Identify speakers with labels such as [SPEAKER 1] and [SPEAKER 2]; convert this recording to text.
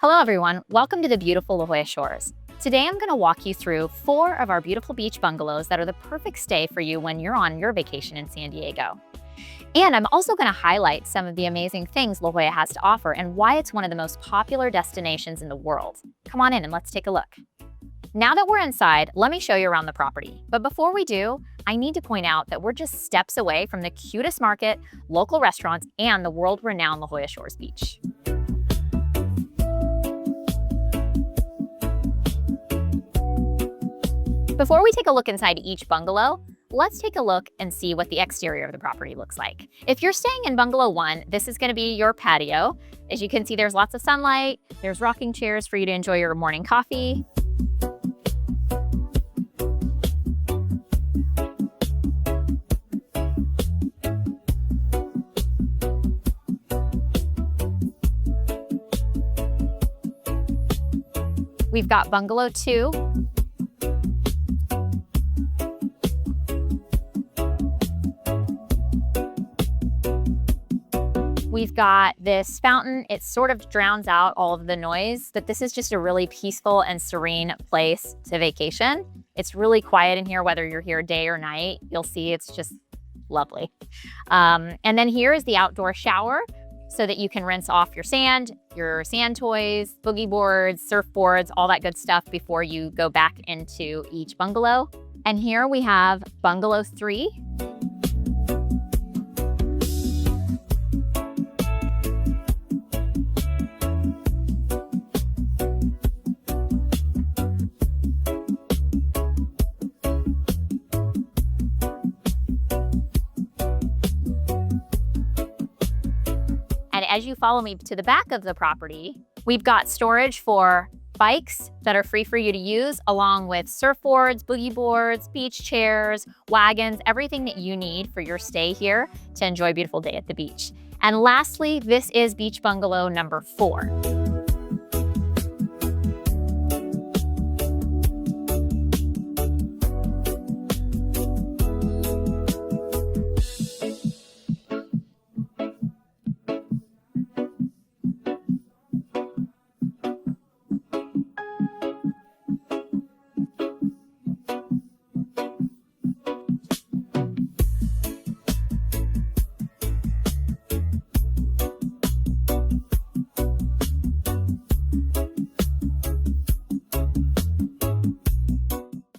[SPEAKER 1] Hello everyone, welcome to the beautiful Jolla Shores. Today I'm going to walk you through 4 of our beautiful beach bungalows that are the perfect stay for you when you're on your vacation in San Diego. And I'm also going to highlight some of the amazing things La Jolla has to offer and why it's one of the most popular destinations in the world. Come on in and let's take a look. Now that we're inside, let me show you around the property. But before we do, I need to point out that we're just steps away from the cutest market, local restaurants, and the world-renowned La Jolla Shores Beach. Before we take a look inside each bungalow, let's take a look and see what the exterior of the property looks like. If you're staying in Bungalow 1, this is going to be your patio. As you can see, there's lots of sunlight. There's rocking chairs for you to enjoy your morning coffee. We've got Bungalow 2. We've got this fountain. It sort of drowns out all of the noise, but this is just a really peaceful and serene place to vacation. It's really quiet in here, whether you're here day or night. You'll see it's just lovely. And then here is the outdoor shower so that you can rinse off your sand toys, boogie boards, surfboards, all that good stuff before you go back into each bungalow. And here we have Bungalow 3. And as you follow me to the back of the property, we've got storage for bikes that are free for you to use, along with surfboards, boogie boards, beach chairs, wagons, everything that you need for your stay here to enjoy a beautiful day at the beach. And lastly, this is beach bungalow number 4.